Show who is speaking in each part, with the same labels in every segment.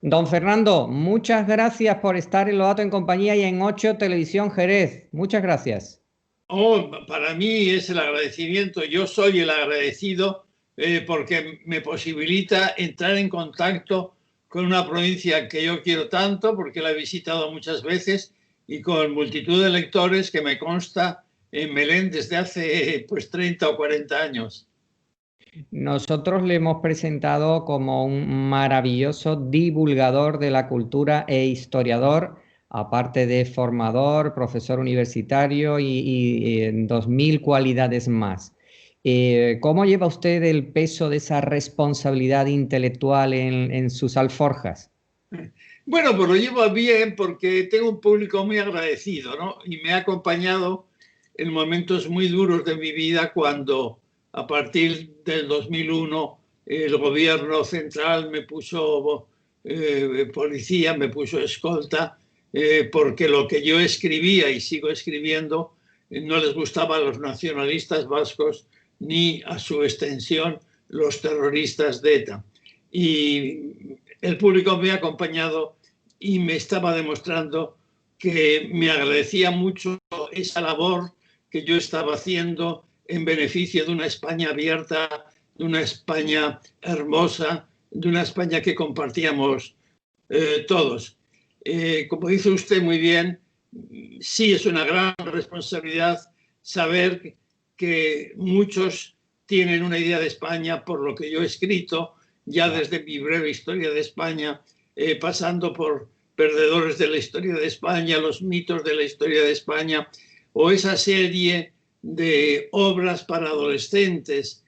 Speaker 1: Don Fernando, muchas gracias por estar en Lobato en Compañía y en 8 Televisión Jerez. Muchas gracias.
Speaker 2: Oh, para mí es el agradecimiento, yo soy el agradecido porque me posibilita entrar en contacto con una provincia que yo quiero tanto, porque la he visitado muchas veces, y con multitud de lectores que me consta en Belén desde hace pues 30 o 40 años.
Speaker 1: Nosotros le hemos presentado como un maravilloso divulgador de la cultura e historiador, aparte de formador, profesor universitario y 2000 cualidades más. ¿Cómo lleva usted el peso de esa responsabilidad intelectual en sus alforjas?
Speaker 2: Bueno, pues lo llevo bien porque tengo un público muy agradecido, ¿no? Y me ha acompañado en momentos muy duros de mi vida cuando, a partir del 2001, el gobierno central me puso policía, me puso escolta, porque lo que yo escribía y sigo escribiendo no les gustaba a los nacionalistas vascos ni a su extensión los terroristas de ETA. Y el público me ha acompañado y me estaba demostrando que me agradecía mucho esa labor que yo estaba haciendo en beneficio de una España abierta, de una España hermosa, de una España que compartíamos todos. Como dice usted muy bien, sí es una gran responsabilidad saber que muchos tienen una idea de España por lo que yo he escrito, ya desde mi breve historia de España, pasando por perdedores de la historia de España, los mitos de la historia de España, o esa serie de obras para adolescentes,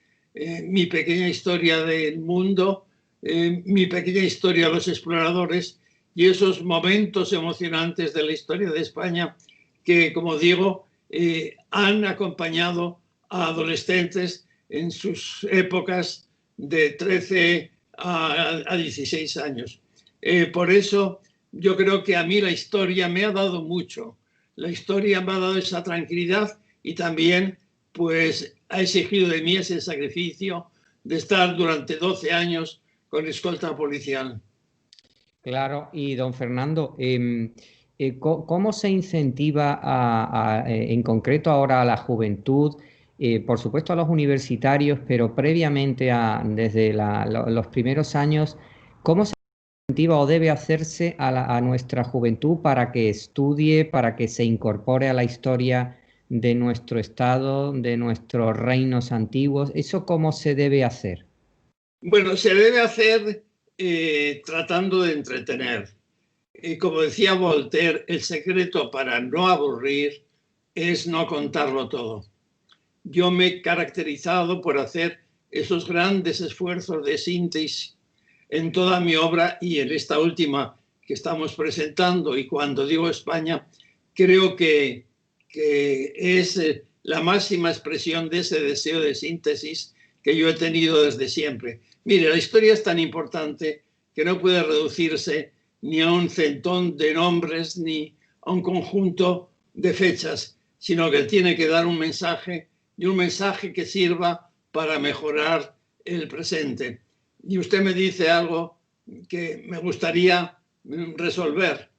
Speaker 2: mi pequeña historia del mundo, mi pequeña historia de los exploradores, y esos momentos emocionantes de la historia de España que, como digo, han acompañado a adolescentes en sus épocas de 13 a 16 años. Por eso yo creo que a mí la historia me ha dado mucho. La historia me ha dado esa tranquilidad y también pues ha exigido de mí ese sacrificio de estar durante 12 años con escolta policial.
Speaker 1: Claro, y don Fernando, ¿cómo se incentiva en concreto ahora a la juventud, por supuesto a los universitarios, pero previamente desde los primeros años, cómo se incentiva o debe hacerse a nuestra juventud para que estudie, para que se incorpore a la historia de nuestro estado, de nuestros reinos antiguos? ¿Eso cómo se debe hacer?
Speaker 2: Bueno, se debe hacer tratando de entretener. Como decía Voltaire, el secreto para no aburrir es no contarlo todo. Yo me he caracterizado por hacer esos grandes esfuerzos de síntesis en toda mi obra y en esta última que estamos presentando. Y cuando digo España, creo que es la máxima expresión de ese deseo de síntesis que yo he tenido desde siempre. Mire, la historia es tan importante que no puede reducirse ni a un centón de nombres ni a un conjunto de fechas, sino que tiene que dar un mensaje y un mensaje que sirva para mejorar el presente. Y usted me dice algo que me gustaría resolver.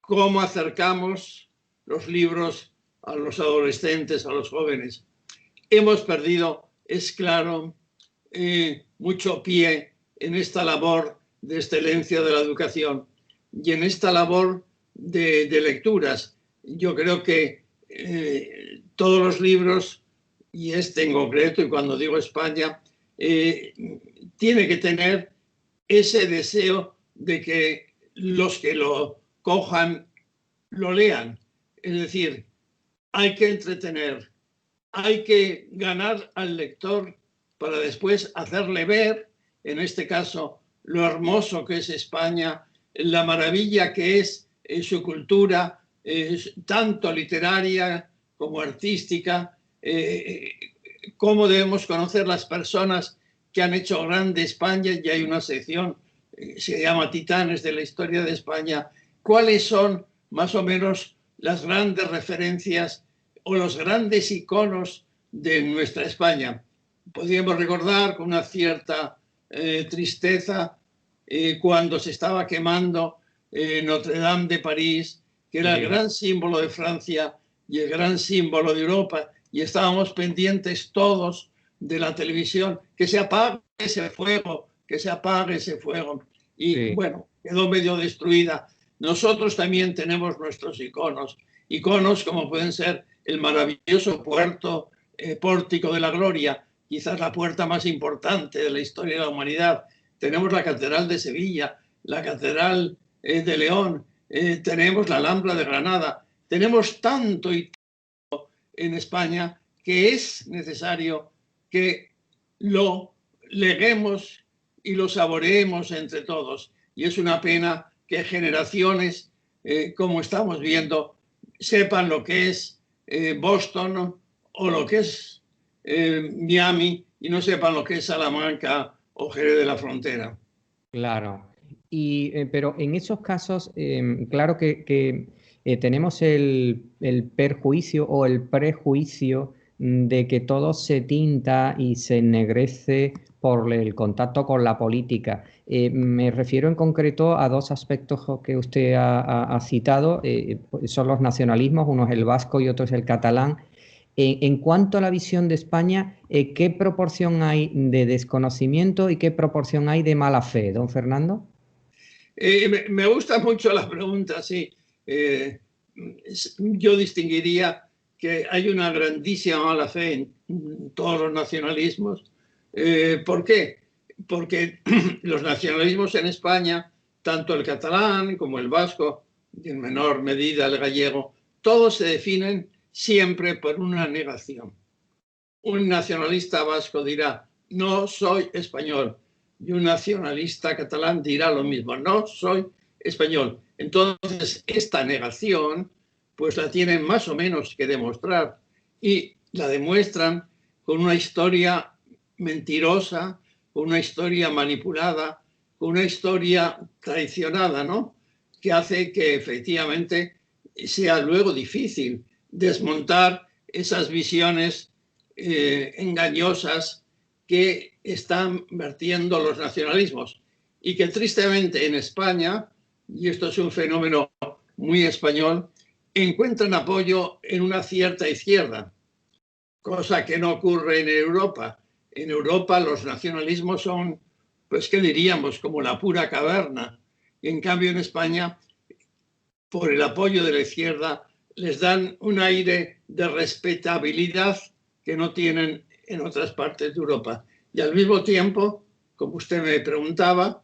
Speaker 2: ¿Cómo acercamos los libros a los adolescentes, a los jóvenes? Hemos perdido, es claro, mucho pie en esta labor de excelencia de la educación y en esta labor de lecturas. Yo creo que todos los libros, y este en concreto, y cuando digo España, tiene que tener ese deseo de que los que lo cojan lo lean. Es decir, hay que entretener, hay que ganar al lector para después hacerle ver, en este caso, lo hermoso que es España, la maravilla que es su cultura, tanto literaria como artística, cómo debemos conocer las personas que han hecho grande España, y hay una sección se llama Titanes de la historia de España. ¿Cuáles son más o menos las grandes referencias o los grandes iconos de nuestra España? Podríamos recordar con una cierta tristeza cuando se estaba quemando Notre Dame de París, que era el gran símbolo de Francia y el gran símbolo de Europa, y estábamos pendientes todos de la televisión, que se apague ese fuego, que se apague ese fuego. Y bueno, quedó medio destruida. Nosotros también tenemos nuestros iconos como pueden ser el maravilloso puerto Pórtico de la Gloria, quizás la puerta más importante de la historia de la humanidad. Tenemos la Catedral de Sevilla, la Catedral de León, tenemos la Alhambra de Granada. Tenemos tanto y tanto en España que es necesario que lo leguemos y lo saboreemos entre todos. Y es una pena que generaciones, como estamos viendo, sepan lo que es Boston o lo que es Miami y no sepan lo que es Salamanca o Jerez de la Frontera.
Speaker 1: Claro. Pero en esos casos, claro que tenemos el perjuicio o el prejuicio de que todo se tinta y se ennegrece por el contacto con la política. Me refiero en concreto a dos aspectos que usted ha citado, son los nacionalismos, uno es el vasco y otro es el catalán. En cuanto a la visión de España, ¿qué proporción hay de desconocimiento y qué proporción hay de mala fe, don Fernando?
Speaker 2: Me gusta mucho la pregunta, sí. Yo distinguiría que hay una grandísima mala fe en todos los nacionalismos. ¿Por qué? Porque los nacionalismos en España, tanto el catalán como el vasco, y en menor medida el gallego, todos se definen siempre por una negación. Un nacionalista vasco dirá, no soy español. Y un nacionalista catalán dirá lo mismo, no soy español. Entonces, esta negación, pues la tienen más o menos que demostrar y la demuestran con una historia mentirosa, con una historia manipulada, con una historia traicionada, ¿no? Que hace que efectivamente sea luego difícil desmontar esas visiones engañosas que están vertiendo los nacionalismos y que tristemente en España, y esto es un fenómeno muy español, encuentran apoyo en una cierta izquierda, cosa que no ocurre en Europa. En Europa los nacionalismos son, pues, ¿qué diríamos? Como la pura caverna. Y en cambio en España, por el apoyo de la izquierda, les dan un aire de respetabilidad que no tienen en otras partes de Europa. Y al mismo tiempo, como usted me preguntaba,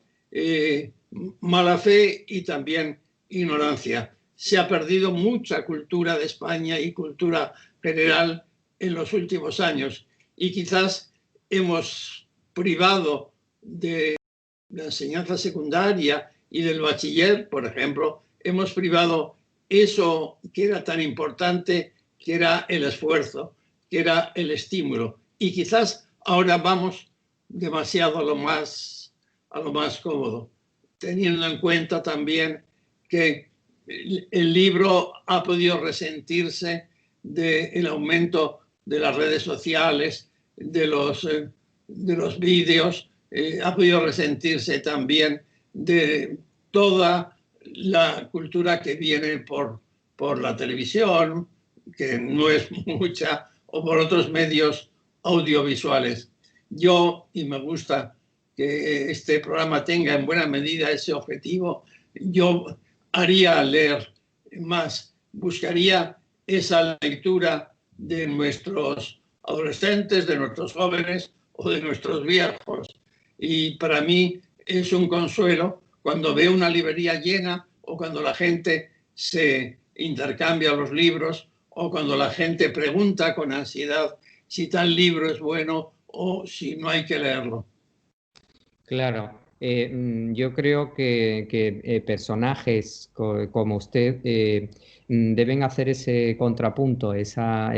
Speaker 2: mala fe y también ignorancia. Se ha perdido mucha cultura de España y cultura general en los últimos años y quizás hemos privado de la enseñanza secundaria y del bachiller, por ejemplo, hemos privado eso que era tan importante, que era el esfuerzo, que era el estímulo. Y quizás ahora vamos demasiado a lo más cómodo, teniendo en cuenta también que el libro ha podido resentirse del aumento de las redes sociales, de los vídeos, ha podido resentirse también de toda la cultura que viene por la televisión, que no es mucha, o por otros medios audiovisuales. Yo, y me gusta que este programa tenga en buena medida ese objetivo, yo haría leer más, buscaría esa lectura de nuestros adolescentes, de nuestros jóvenes o de nuestros viejos. Y para mí es un consuelo cuando veo una librería llena o cuando la gente se intercambia los libros o cuando la gente pregunta con ansiedad si tal libro es bueno o si no hay que leerlo.
Speaker 1: Claro, yo creo que personajes como usted deben hacer ese contrapunto, esa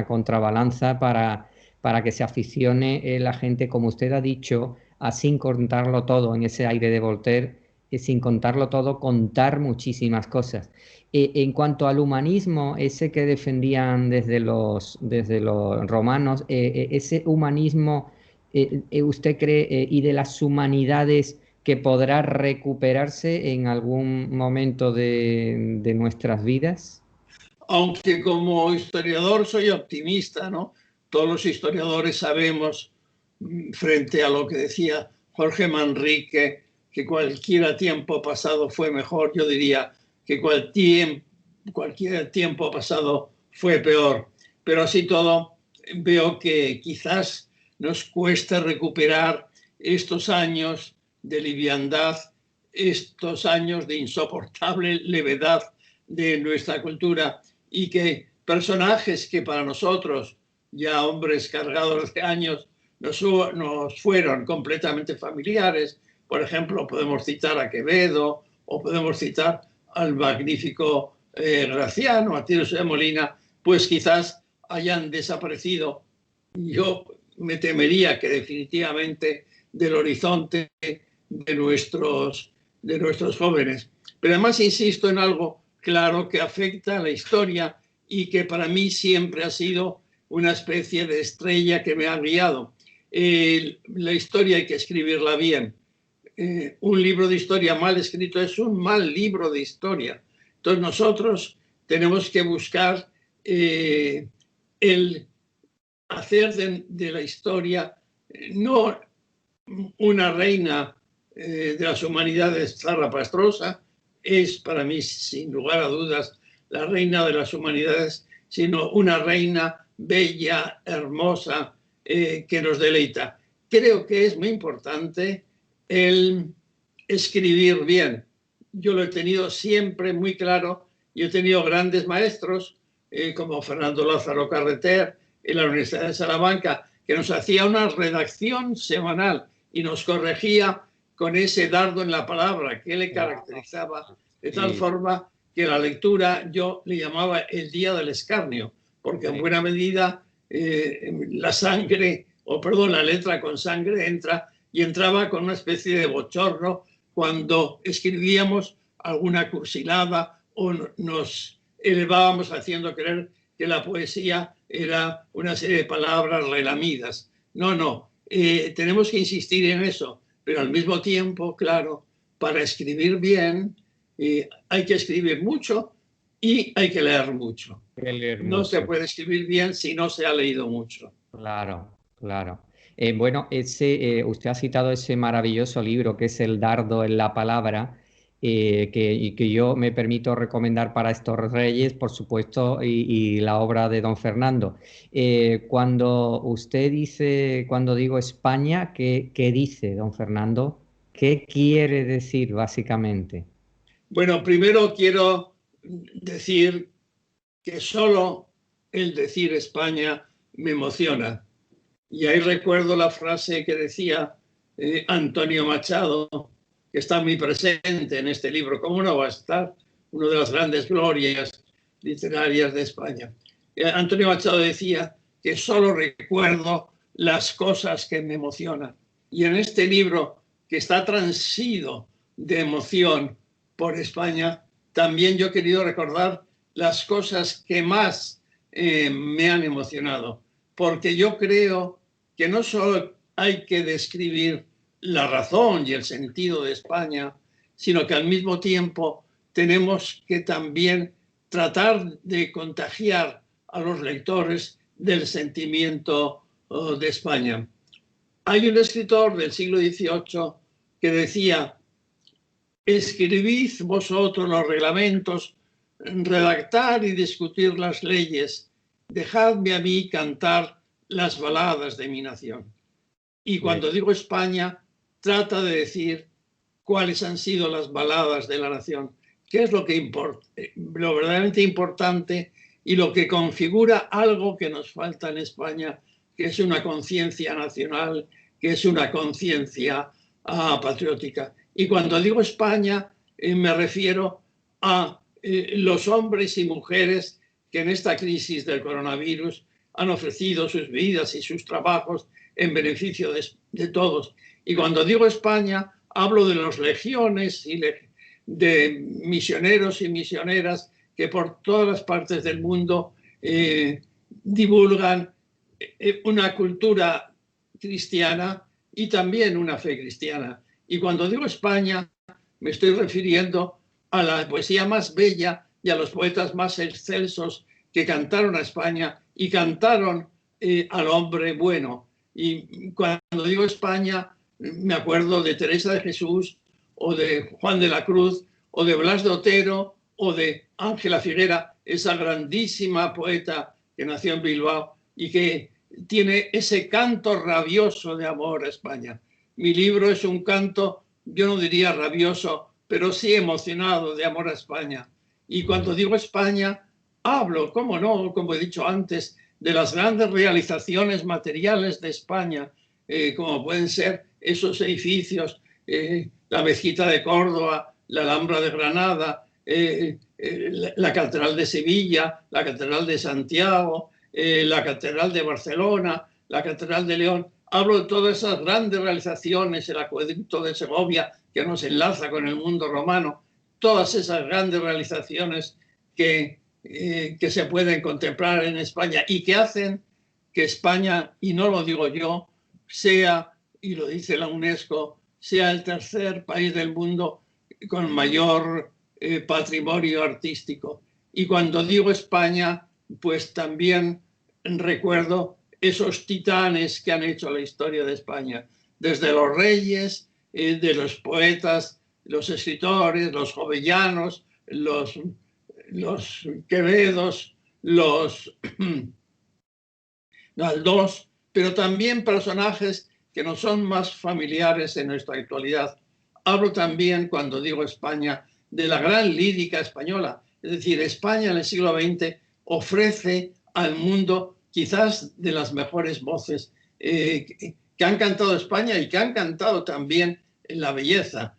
Speaker 1: contrabalanza para que se aficione la gente, como usted ha dicho, a sin contarlo todo, en ese aire de Voltaire, sin contarlo todo, contar muchísimas cosas. En cuanto al humanismo, ese que defendían desde los romanos, ese humanismo... ¿usted cree, y de las humanidades, que podrá recuperarse en algún momento de nuestras vidas?
Speaker 2: Aunque como historiador soy optimista, ¿no? Todos los historiadores sabemos, frente a lo que decía Jorge Manrique, que cualquier tiempo pasado fue mejor. Yo diría que cualquier tiempo pasado fue peor. Pero así todo, veo que quizás nos cuesta recuperar estos años de liviandad, estos años de insoportable levedad de nuestra cultura, y que personajes que para nosotros, ya hombres cargados de años, nos fueron completamente familiares. Por ejemplo, podemos citar a Quevedo o podemos citar al magnífico Graciano, a Tirso de Molina, pues quizás hayan desaparecido. Yo me temería que definitivamente del horizonte de nuestros jóvenes. Pero además insisto en algo claro que afecta a la historia y que para mí siempre ha sido una especie de estrella que me ha guiado. La historia hay que escribirla bien. Un libro de historia mal escrito es un mal libro de historia. Entonces nosotros tenemos que buscar el hacer de la historia no una reina de las humanidades zarrapastrosa, es para mí sin lugar a dudas la reina de las humanidades, sino una reina bella, hermosa, que nos deleita. Creo que es muy importante el escribir bien. Yo lo he tenido siempre muy claro y he tenido grandes maestros como Fernando Lázaro Carreter en la Universidad de Salamanca, que nos hacía una redacción semanal y nos corregía con ese dardo en la palabra que le caracterizaba, de tal forma que la lectura yo le llamaba el día del escarnio, porque en buena medida la letra con sangre entra, y entraba con una especie de bochorno cuando escribíamos alguna cursilada o nos elevábamos haciendo creer que la poesía era una serie de palabras relamidas. No, tenemos que insistir en eso, pero al mismo tiempo, claro, para escribir bien hay que escribir mucho y hay que leer mucho. No se puede escribir bien si no se ha leído mucho.
Speaker 1: Claro, claro. Bueno, usted ha citado ese maravilloso libro que es El dardo en la palabra, y que yo me permito recomendar para estos reyes, por supuesto, y la obra de don Fernando. Cuando usted dice, cuando digo España, ¿qué dice don Fernando? ¿Qué quiere decir básicamente?
Speaker 2: Bueno, primero quiero decir que solo el decir España me emociona. Y ahí recuerdo la frase que decía Antonio Machado, que está muy presente en este libro. ¿Cómo no va a estar? Una de las grandes glorias literarias de España. Antonio Machado decía que solo recuerdo las cosas que me emocionan. Y en este libro, que está transido de emoción por España, también yo he querido recordar las cosas que más me han emocionado. Porque yo creo que no solo hay que describir la razón y el sentido de España, sino que al mismo tiempo tenemos que también tratar de contagiar a los lectores del sentimiento de España. Hay un escritor del siglo XVIII que decía: escribid vosotros los reglamentos, redactar y discutir las leyes, dejadme a mí cantar las baladas de mi nación. Y cuando digo España, trata de decir cuáles han sido las baladas de la nación, qué es lo que importa, lo verdaderamente importante y lo que configura algo que nos falta en España, que es una conciencia nacional, que es una conciencia patriótica. Y cuando digo España, me refiero a los hombres y mujeres que en esta crisis del coronavirus han ofrecido sus vidas y sus trabajos en beneficio de todos. Y cuando digo España, hablo de los legiones y de misioneros y misioneras que por todas las partes del mundo divulgan una cultura cristiana y también una fe cristiana. Y cuando digo España, me estoy refiriendo a la poesía más bella y a los poetas más excelsos que cantaron a España y cantaron al hombre bueno. Y cuando digo España, me acuerdo de Teresa de Jesús, o de Juan de la Cruz, o de Blas de Otero, o de Ángela Figuera, esa grandísima poeta que nació en Bilbao y que tiene ese canto rabioso de amor a España. Mi libro es un canto, yo no diría rabioso, pero sí emocionado de amor a España. Y cuando digo España, hablo, cómo no, como he dicho antes, de las grandes realizaciones materiales de España, como pueden ser esos edificios, la Mezquita de Córdoba, la Alhambra de Granada, la Catedral de Sevilla, la Catedral de Santiago, la Catedral de Barcelona, la Catedral de León. Hablo de todas esas grandes realizaciones, el acueducto de Segovia, que nos enlaza con el mundo romano, todas esas grandes realizaciones que se pueden contemplar en España y que hacen que España, y no lo digo yo, sea, y lo dice la UNESCO, sea el tercer país del mundo con mayor patrimonio artístico. Y cuando digo España, pues también recuerdo esos titanes que han hecho la historia de España, desde los reyes, de los poetas, los escritores, los jovellanos, los Quevedos, los Galdós, pero también personajes que nos son más familiares en nuestra actualidad. Hablo también, cuando digo España, de la gran lírica española. Es decir, España en el siglo XX ofrece al mundo quizás de las mejores voces que han cantado España y que han cantado también en la belleza.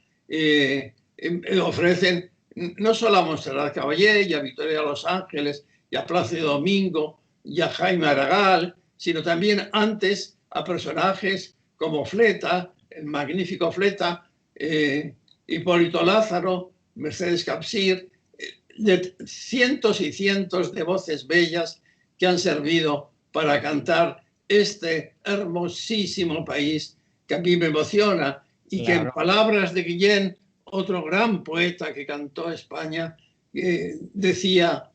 Speaker 2: Ofrecen no solo a Montserrat Caballé y a Victoria Los Ángeles y a Plácido Domingo y a Jaime Aragal, sino también antes a personajes como Fleta, el magnífico Fleta, Hipólito Lázaro, Mercedes Capsir, de cientos y cientos de voces bellas que han servido para cantar este hermosísimo país que a mí me emociona y que en palabras de Guillén, otro gran poeta que cantó España, decía: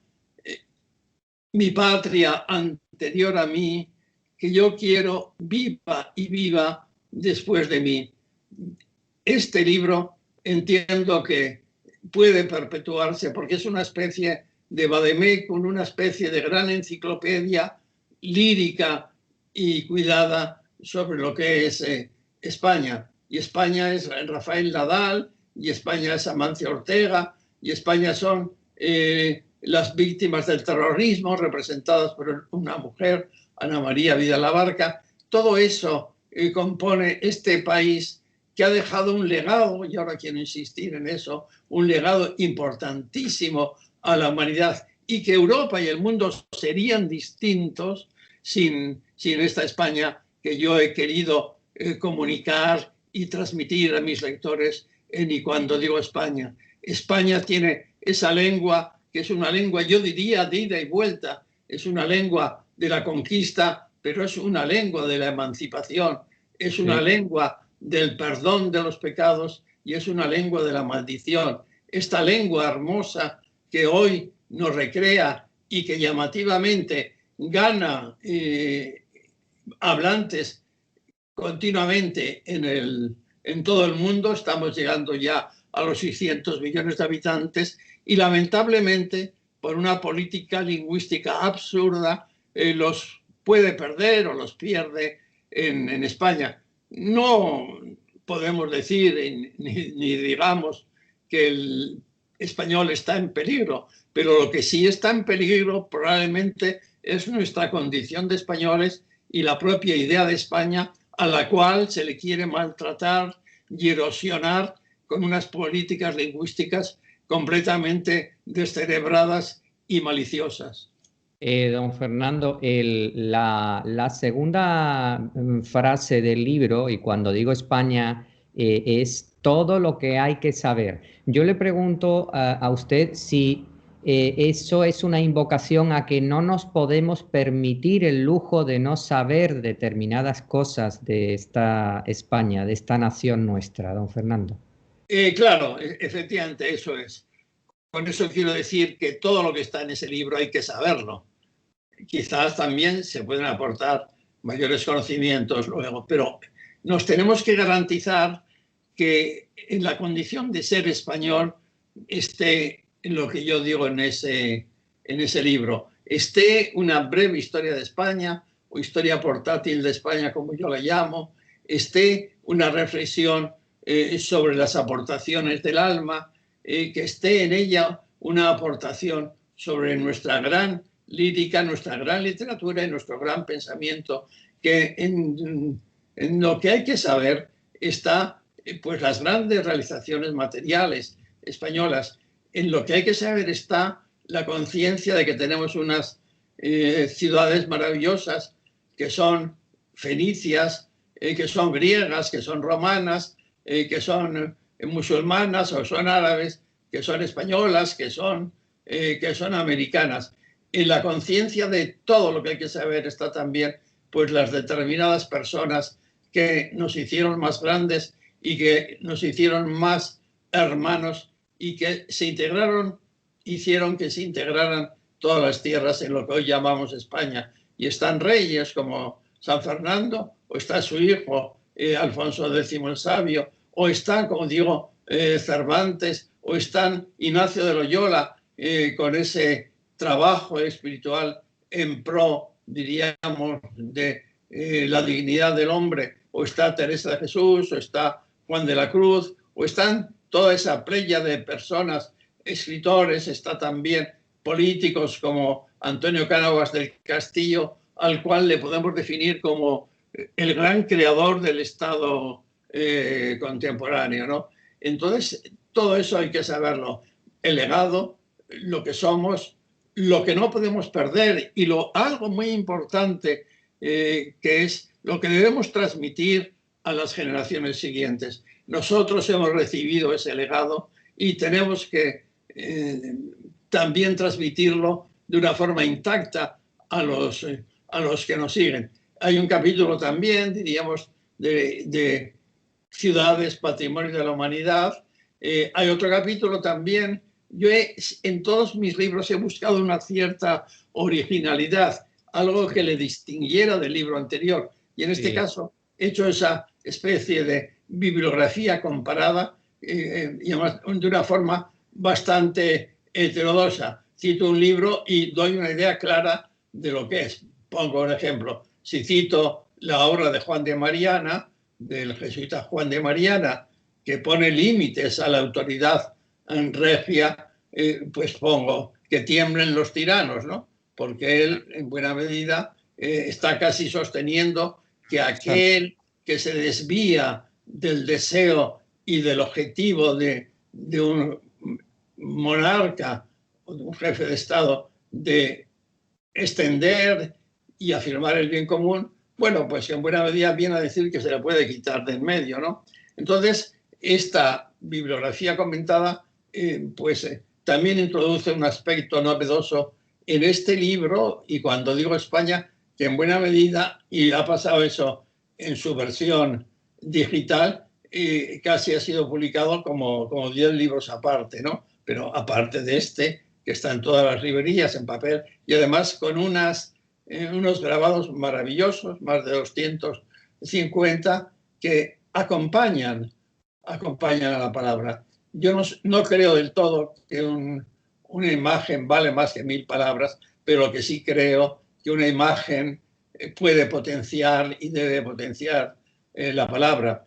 Speaker 2: mi patria anterior a mí, que yo quiero viva y viva después de mí. Este libro entiendo que puede perpetuarse porque es una especie de vademecum, una especie de gran enciclopedia lírica y cuidada sobre lo que es España. Y España es Rafael Nadal, y España es Amancio Ortega, y España son las víctimas del terrorismo representadas por una mujer, Ana María Vidal Abarca. Todo eso compone este país que ha dejado un legado, y ahora quiero insistir en eso, un legado importantísimo a la humanidad, y que Europa y el mundo serían distintos sin esta España que yo he querido comunicar y transmitir a mis lectores y cuando digo España. España tiene esa lengua que es una lengua, yo diría, de ida y vuelta, es una lengua de la conquista, pero es una lengua de la emancipación, es una lengua del perdón de los pecados y es una lengua de la maldición. Esta lengua hermosa que hoy nos recrea y que llamativamente gana hablantes continuamente en todo el mundo. Estamos llegando ya a los 600 millones de habitantes y lamentablemente por una política lingüística absurda los puede perder o los pierde en España. No podemos decir ni digamos que el español está en peligro, pero lo que sí está en peligro probablemente es nuestra condición de españoles y la propia idea de España, a la cual se le quiere maltratar y erosionar con unas políticas lingüísticas completamente descerebradas y maliciosas.
Speaker 1: Don Fernando, la segunda frase del libro, y cuando digo España, es todo lo que hay que saber. Yo le pregunto a usted si eso es una invocación a que no nos podemos permitir el lujo de no saber determinadas cosas de esta España, de esta nación nuestra, don Fernando.
Speaker 2: Claro, efectivamente, eso es. Con eso quiero decir que todo lo que está en ese libro hay que saberlo. Quizás también se pueden aportar mayores conocimientos luego, pero nos tenemos que garantizar que en la condición de ser español esté lo que yo digo en ese libro, esté una breve historia de España o historia portátil de España, como yo la llamo, esté una reflexión sobre las aportaciones del alma, que esté en ella una aportación sobre nuestra gran lírica, nuestra gran literatura y nuestro gran pensamiento, que en lo que hay que saber está pues las grandes realizaciones materiales españolas. En lo que hay que saber está la conciencia de que tenemos unas ciudades maravillosas que son fenicias, que son griegas, que son romanas, que son musulmanas o son árabes, que son españolas, que son americanas. En la conciencia de todo lo que hay que saber está también pues las determinadas personas que nos hicieron más grandes y que nos hicieron más hermanos y que se integraron, hicieron que se integraran todas las tierras en lo que hoy llamamos España. Y están reyes como San Fernando, o está su hijo Alfonso X el Sabio, o están, como digo, Cervantes, o están Ignacio de Loyola con ese trabajo espiritual en pro, diríamos, de la dignidad del hombre, o está Teresa de Jesús, o está Juan de la Cruz, o están toda esa playa de personas, escritores, está también políticos como Antonio Cánovas del Castillo, al cual le podemos definir como el gran creador del Estado contemporáneo, ¿no? Entonces, todo eso hay que saberlo. El legado, lo que somos, lo que no podemos perder y algo muy importante que es lo que debemos transmitir a las generaciones siguientes. Nosotros hemos recibido ese legado y tenemos que también transmitirlo de una forma intacta a los que nos siguen. Hay un capítulo también, diríamos, de ciudades, patrimonio de la humanidad. Hay otro capítulo también. Yo en todos mis libros he buscado una cierta originalidad, algo que le distinguiera del libro anterior. Y en este caso he hecho esa especie de bibliografía comparada de una forma bastante heterodoxa. Cito un libro y doy una idea clara de lo que es. Pongo un ejemplo. Si cito la obra de Juan de Mariana, del jesuita Juan de Mariana, que pone límites a la autoridad regia, pues pongo que tiemblen los tiranos, ¿no? Porque él, en buena medida, está casi sosteniendo que aquel que se desvía del deseo y del objetivo de un monarca o de un jefe de Estado de extender y afirmar el bien común, bueno, pues en buena medida viene a decir que se le puede quitar de en medio, ¿no? Entonces, esta bibliografía comentada, también introduce un aspecto novedoso en este libro, y cuando digo España, que en buena medida, y ha pasado eso en su versión digital, casi ha sido publicado como 10 libros aparte, ¿no? Pero aparte de este, que está en todas las librerías en papel, y además con unos grabados maravillosos, más de 250, que acompañan a la palabra. Yo no creo del todo que una imagen vale más que 1000 palabras, pero lo que sí creo que una imagen puede potenciar y debe potenciar la palabra,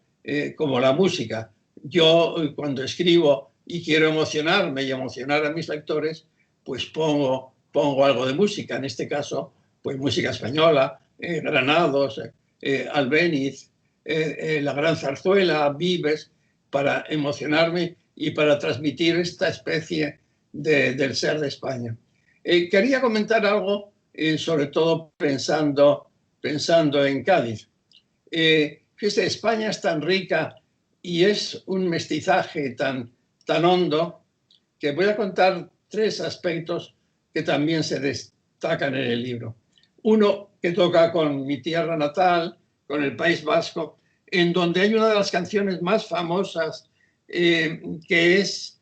Speaker 2: como la música. Yo cuando escribo y quiero emocionarme y emocionar a mis lectores, pues pongo algo de música, en este caso, pues música española, Granados, Albéniz, la Gran Zarzuela, Vives, para emocionarme y para transmitir esta especie del ser de España. Quería comentar algo, sobre todo pensando en Cádiz. Fíjese, España es tan rica y es un mestizaje tan hondo que voy a contar tres aspectos que también se destacan en el libro. Uno que toca con mi tierra natal, con el País Vasco, en donde hay una de las canciones más famosas, que es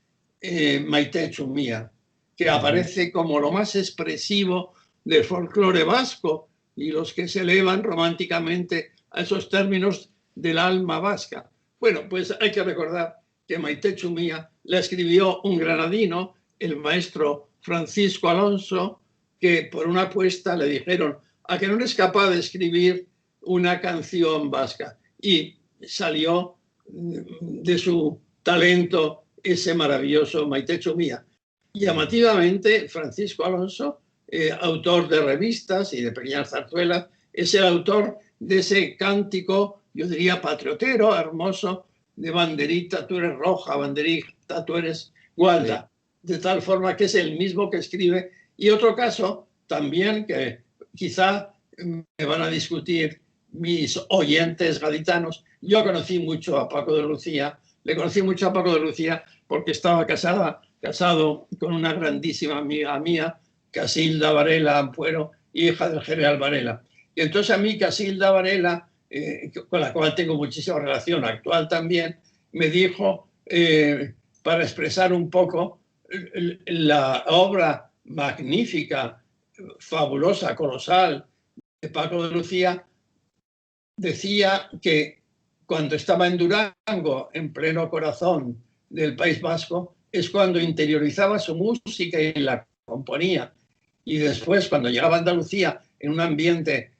Speaker 2: Maite Chumía, que aparece como lo más expresivo del folclore vasco y los que se elevan románticamente a esos términos del alma vasca. Bueno, pues hay que recordar que Maite Chumía la escribió un granadino, el maestro Francisco Alonso, que por una apuesta le dijeron: ¿a que no eres capaz de escribir una canción vasca? Y salió de su talento ese maravilloso Maite Chumía. Llamativamente, Francisco Alonso, autor de revistas y de pequeñas zarzuelas, es el autor de ese cántico, yo diría patriotero, hermoso, de banderita, tú eres roja, banderita, tú eres gualda. Sí. De tal forma que es el mismo que escribe. Y otro caso también que quizá me van a discutir mis oyentes gaditanos. Yo conocí mucho a Paco de Lucía, le conocí mucho a Paco de Lucía porque estaba casado con una grandísima amiga mía, Casilda Varela Ampuero, hija del general Varela. Y entonces a mí Casilda Varela, con la cual tengo muchísima relación actual también, me dijo, para expresar un poco la obra magnífica, fabulosa, colosal de Paco de Lucía, decía que cuando estaba en Durango, en pleno corazón del País Vasco, es cuando interiorizaba su música y la componía. Y después, cuando llegaba a Andalucía, en un ambiente,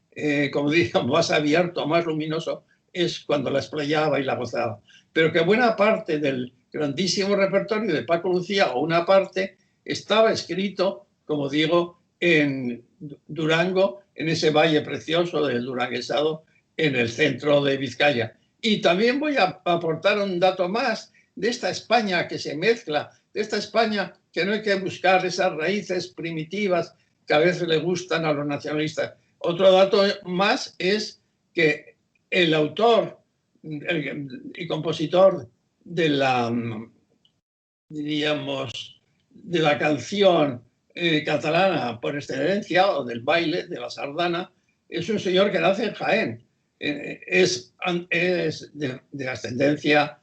Speaker 2: como digamos, más abierto, más luminoso, es cuando la explayaba y la gozaba. Pero que buena parte del grandísimo repertorio de Paco Lucía, o una parte, estaba escrito, como digo, en Durango, en ese valle precioso del Duranguesado, en el centro de Vizcaya. Y también voy a aportar un dato más de esta España que se mezcla, de esta España que no hay que buscar esas raíces primitivas que a veces le gustan a los nacionalistas. Otro dato más es que el autor y compositor de la, diríamos, de la canción catalana por excelencia, o del baile, de la sardana, es un señor que nace en Jaén. Es de ascendencia,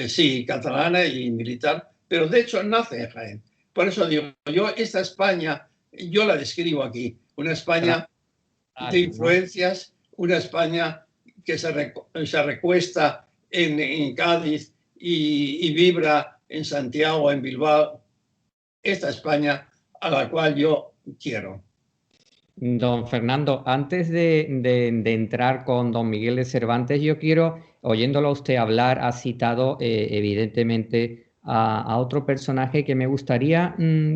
Speaker 2: sí, catalana y militar, pero de hecho nace en Jaén. Por eso digo, yo esta España, yo la describo aquí, una España de influencias, una España que se recuesta en Cádiz y vibra en Santiago, en Bilbao, esta España a la cual yo quiero.
Speaker 1: Don Fernando, antes de entrar con don Miguel de Cervantes, yo quiero, oyéndolo a usted hablar, ha citado evidentemente a otro personaje que me gustaría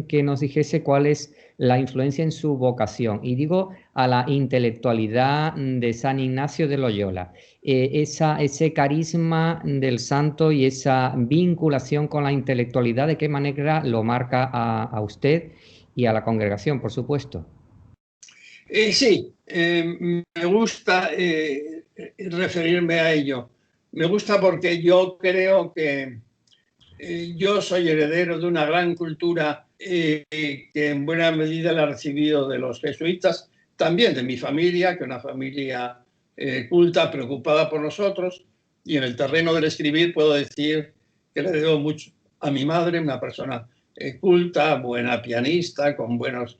Speaker 1: que nos dijese cuál es la influencia en su vocación. Y digo a la intelectualidad de San Ignacio de Loyola. Ese carisma del santo y esa vinculación con la intelectualidad, ¿de qué manera lo marca a usted y a la congregación, por supuesto?
Speaker 2: Sí, me gusta referirme a ello. Me gusta porque yo creo que yo soy heredero de una gran cultura que en buena medida la he recibido de los jesuitas, también de mi familia, que es una familia culta, preocupada por nosotros, y en el terreno del escribir puedo decir que le debo mucho a mi madre, una persona culta, buena pianista, con buenas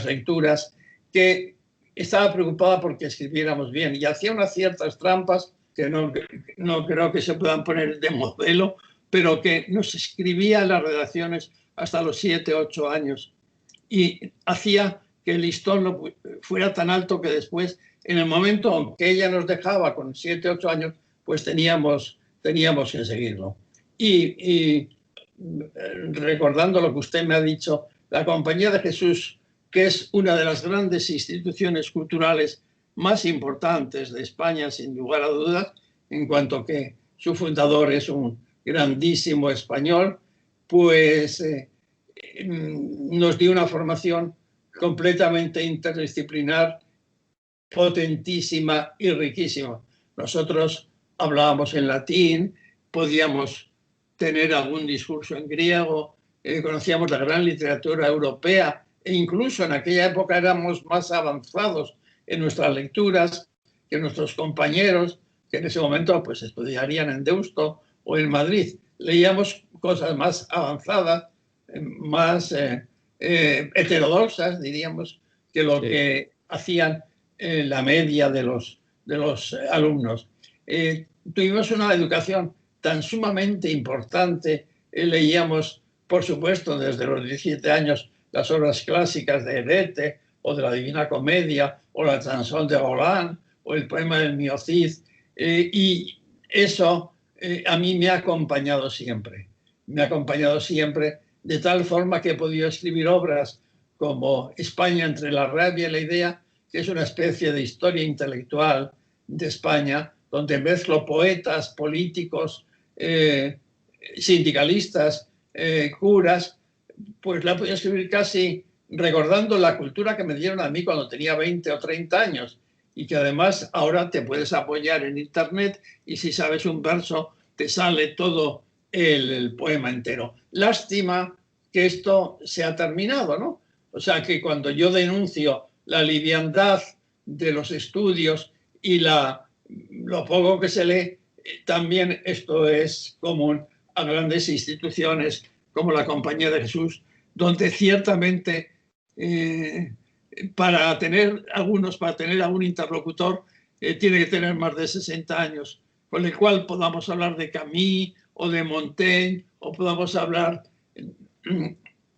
Speaker 2: lecturas, que estaba preocupada porque escribiéramos bien y hacía unas ciertas trampas que no creo que se puedan poner de modelo, pero que nos escribía en las redacciones hasta los 7, 8 años y hacía que el listón no fuera tan alto que después, en el momento que ella nos dejaba con 7, 8 años, pues teníamos que seguirlo. Y recordando lo que usted me ha dicho, la Compañía de Jesús, que es una de las grandes instituciones culturales más importantes de España, sin lugar a dudas, en cuanto que su fundador es un grandísimo español, pues nos dio una formación completamente interdisciplinar, potentísima y riquísima. Nosotros hablábamos en latín, podíamos tener algún discurso en griego, conocíamos la gran literatura europea e incluso en aquella época éramos más avanzados en nuestras lecturas que nuestros compañeros que en ese momento pues estudiarían en Deusto o en Madrid. Leíamos cosas más avanzadas, más heterodoxas, diríamos, que lo que hacían la media de los alumnos. Tuvimos una educación tan sumamente importante, leíamos, por supuesto, desde los 17 años las obras clásicas de Goethe o de la Divina Comedia o la Chanson de Roland o el poema del Mio Cid, y eso a mí me ha acompañado siempre. Me ha acompañado siempre de tal forma que he podido escribir obras como España entre la rabia y la idea, que es una especie de historia intelectual de España, donde mezclo poetas, políticos, sindicalistas, curas, pues la he podido escribir casi recordando la cultura que me dieron a mí cuando tenía 20 o 30 años y que además ahora te puedes apoyar en internet y si sabes un verso te sale todo el poema entero. Lástima que esto se ha terminado, ¿no? O sea que cuando yo denuncio la liviandad de los estudios y lo poco que se lee, también esto es común a grandes instituciones como la Compañía de Jesús, donde ciertamente para tener algún interlocutor tiene que tener más de 60 años, con el cual podamos hablar de Camus o de Montaigne, o podamos hablar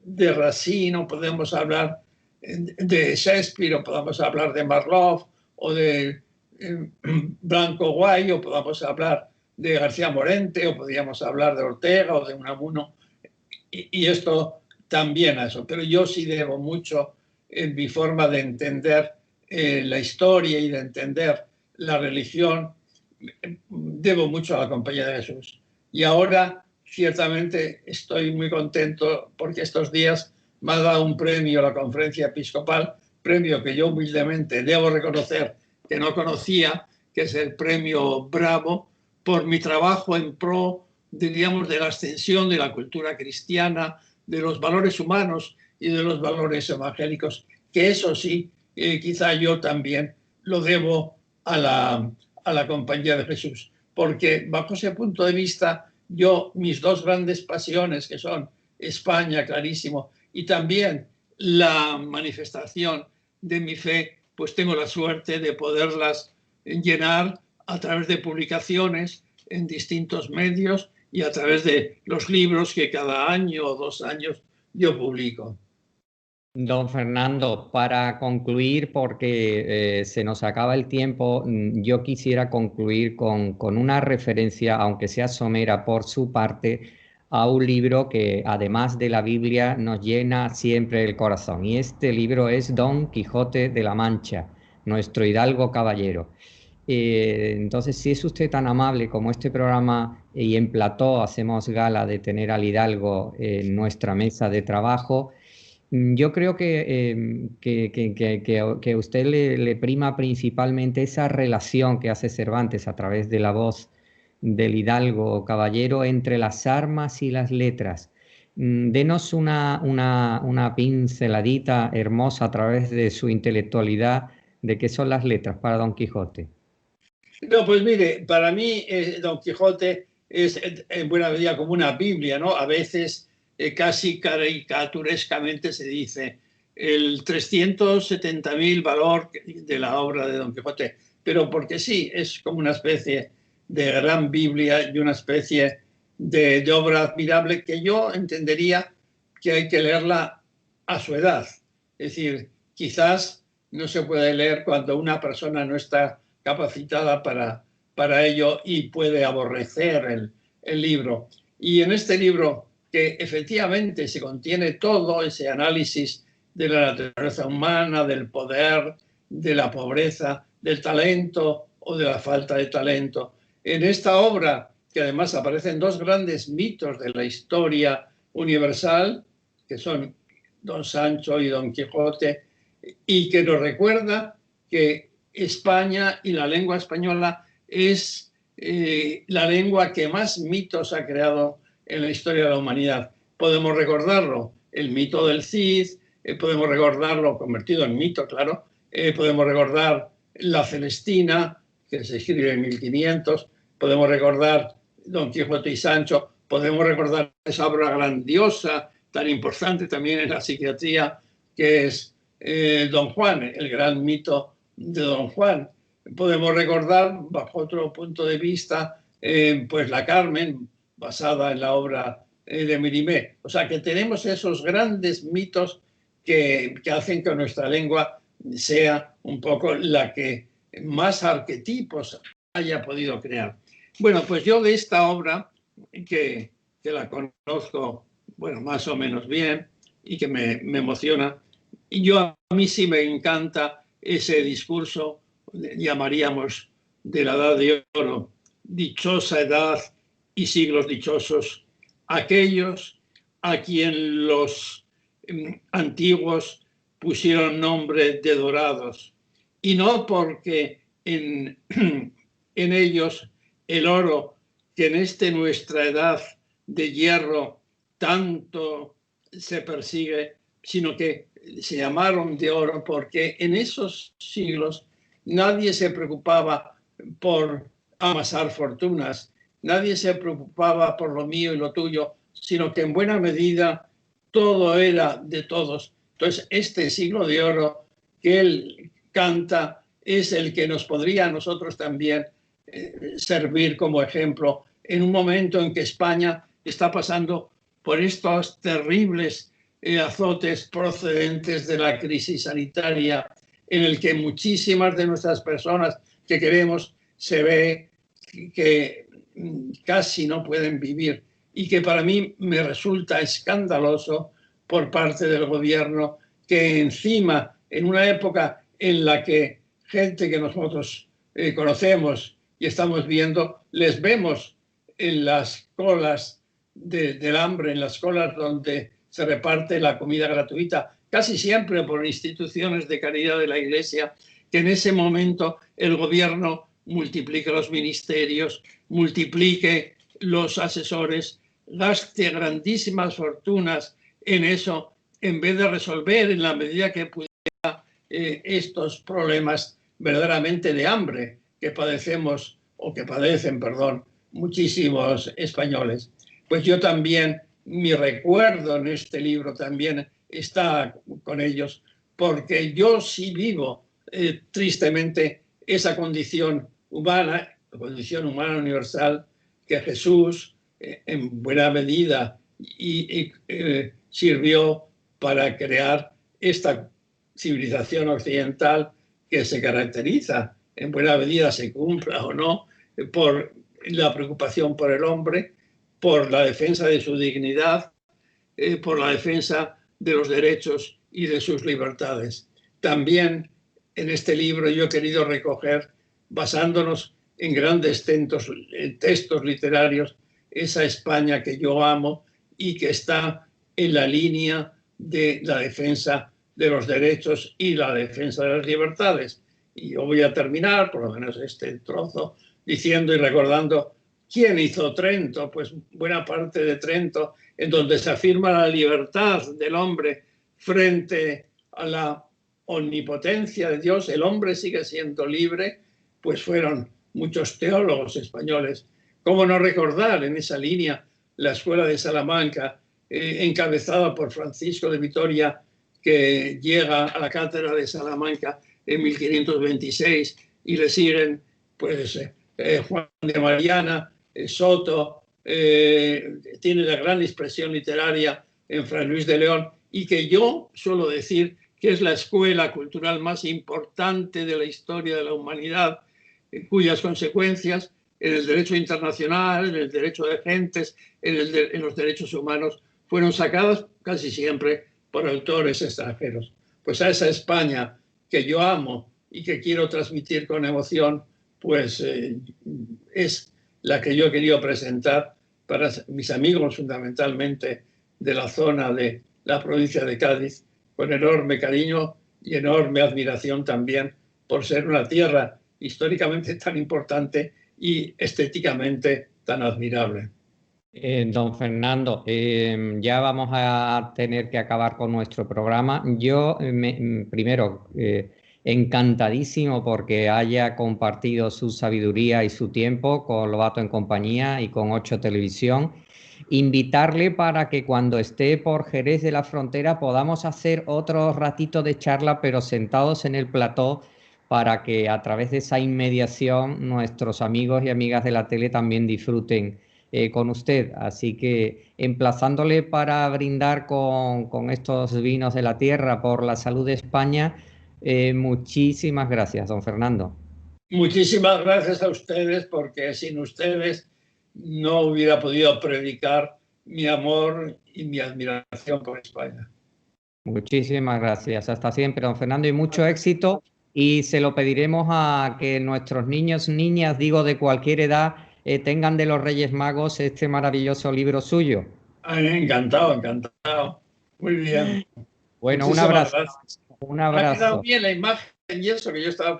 Speaker 2: de Racine, o podemos hablar de Shakespeare, o podamos hablar de Marlowe, o de Blanco Guay, o podamos hablar de García Morente, o podríamos hablar de Ortega o de Unamuno, y esto también a eso. Pero yo sí debo mucho en mi forma de entender la historia y de entender la religión, debo mucho a la Compañía de Jesús. Y ahora, ciertamente, estoy muy contento porque estos días me ha dado un premio a la Conferencia Episcopal, premio que yo humildemente debo reconocer que no conocía, que es el premio Bravo, por mi trabajo en pro, diríamos, de la extensión de la cultura cristiana, de los valores humanos y de los valores evangélicos, que eso sí, quizá yo también lo debo a la Compañía de Jesús, porque bajo ese punto de vista, mis dos grandes pasiones, que son España, clarísimo, y también la manifestación de mi fe, pues tengo la suerte de poderlas llenar a través de publicaciones en distintos medios y a través de los libros que cada año o 2 años yo publico.
Speaker 1: Don Fernando, para concluir, porque se nos acaba el tiempo, yo quisiera concluir con una referencia, aunque sea somera por su parte, a un libro que además de la Biblia nos llena siempre el corazón. Y este libro es Don Quijote de la Mancha, nuestro hidalgo caballero. Entonces, si es usted tan amable como este programa y en plató hacemos gala de tener al hidalgo en nuestra mesa de trabajo, yo creo que a usted le prima principalmente esa relación que hace Cervantes a través de la voz del hidalgo caballero entre las armas y las letras. Denos una pinceladita hermosa a través de su intelectualidad de qué son las letras para Don Quijote.
Speaker 2: No, pues mire, para mí Don Quijote es en buena medida como una Biblia, ¿no? A veces casi caricaturescamente se dice el 370.000 valor de la obra de Don Quijote, pero porque sí, es como una especie de gran Biblia y una especie de obra admirable que yo entendería que hay que leerla a su edad. Es decir, quizás no se puede leer cuando una persona no está capacitada para ello y puede aborrecer el libro. Y en este libro, que efectivamente se contiene todo ese análisis de la naturaleza humana, del poder, de la pobreza, del talento o de la falta de talento. En esta obra, que además aparecen dos grandes mitos de la historia universal, que son Don Sancho y Don Quijote, y que nos recuerda que España y la lengua española es la lengua que más mitos ha creado en la historia de la humanidad, podemos recordarlo, el mito del Cid, podemos recordarlo convertido en mito, claro, podemos recordar la Celestina, que se escribe en 1500, podemos recordar Don Quijote y Sancho, podemos recordar esa obra grandiosa, tan importante también en la psiquiatría, que es Don Juan, el gran mito de Don Juan. Podemos recordar, bajo otro punto de vista, pues la Carmen, basada en la obra de Mérimée. O sea, que tenemos esos grandes mitos que hacen que nuestra lengua sea un poco la que más arquetipos haya podido crear. Bueno, pues yo de esta obra, que la conozco, bueno, más o menos bien y que me emociona, y a mí sí me encanta ese discurso, llamaríamos de la edad de oro, dichosa edad y siglos dichosos, aquellos a quien los antiguos pusieron nombre de dorados, y no porque en ellos el oro que en nuestra edad de hierro tanto se persigue, sino que se llamaron de oro porque en esos siglos nadie se preocupaba por amasar fortunas, nadie se preocupaba por lo mío y lo tuyo, sino que en buena medida todo era de todos. Entonces, este siglo de oro que él canta es el que nos podría a nosotros también servir como ejemplo en un momento en que España está pasando por estos terribles azotes procedentes de la crisis sanitaria, en el que muchísimas de nuestras personas que queremos se ve que casi no pueden vivir, y que para mí me resulta escandaloso por parte del gobierno que encima, en una época en la que gente que nosotros conocemos y estamos viendo, les vemos en las colas del hambre, en las colas donde se reparte la comida gratuita, casi siempre por instituciones de caridad de la Iglesia, que en ese momento el gobierno multiplique los ministerios, multiplique los asesores, gaste grandísimas fortunas en eso, en vez de resolver en la medida que pudiera estos problemas verdaderamente de hambre que padecemos, o que padecen, perdón, muchísimos españoles. Pues yo también, mi recuerdo en este libro también está con ellos, porque yo sí vivo tristemente esa condición humana, la condición humana universal que Jesús en buena medida sirvió para crear esta civilización occidental que se caracteriza, en buena medida se cumpla o no, por la preocupación por el hombre, por la defensa de su dignidad, por la defensa de los derechos y de sus libertades. También en este libro yo he querido recoger, basándonos en grandes textos literarios, esa España que yo amo y que está en la línea de la defensa de los derechos y la defensa de las libertades. Y yo voy a terminar, por lo menos este trozo, diciendo y recordando quién hizo Trento. Pues buena parte de Trento, en donde se afirma la libertad del hombre frente a la omnipotencia de Dios, el hombre sigue siendo libre, pues fueron muchos teólogos españoles. ¿Cómo no recordar en esa línea la Escuela de Salamanca, encabezada por Francisco de Vitoria, que llega a la cátedra de Salamanca en 1526 y le siguen pues Juan de Mariana, Soto, tiene la gran expresión literaria en Fray Luis de León, y que yo suelo decir que es la escuela cultural más importante de la historia de la humanidad, cuyas consecuencias en el derecho internacional, en el derecho de gentes, en los derechos humanos, fueron sacadas casi siempre por autores extranjeros. Pues a esa España que yo amo y que quiero transmitir con emoción, pues es la que yo he querido presentar para mis amigos, fundamentalmente de la zona de la provincia de Cádiz, con enorme cariño y enorme admiración también por ser una tierra históricamente tan importante y estéticamente tan admirable.
Speaker 1: Don Fernando, ya vamos a tener que acabar con nuestro programa. Yo, primero, encantadísimo porque haya compartido su sabiduría y su tiempo con Lobato en Compañía y con Ocho Televisión. Invitarle para que cuando esté por Jerez de la Frontera podamos hacer otro ratito de charla, pero sentados en el plató, para que a través de esa inmediación nuestros amigos y amigas de la tele también disfruten con usted. Así que emplazándole para brindar con estos vinos de la tierra por la salud de España, muchísimas gracias, don Fernando.
Speaker 2: Muchísimas gracias a ustedes, porque sin ustedes no hubiera podido predicar mi amor y mi admiración por España.
Speaker 1: Muchísimas gracias. Hasta siempre, don Fernando, y mucho éxito. Y se lo pediremos a que nuestros niños, niñas, digo, de cualquier edad, tengan de los Reyes Magos este maravilloso libro suyo.
Speaker 2: Encantado, encantado. Muy bien.
Speaker 1: Bueno, un
Speaker 2: Muchísimas
Speaker 1: abrazo.
Speaker 2: gracias.
Speaker 1: Un
Speaker 2: Ha quedado
Speaker 1: abrazo.
Speaker 2: bien la imagen y eso que yo estaba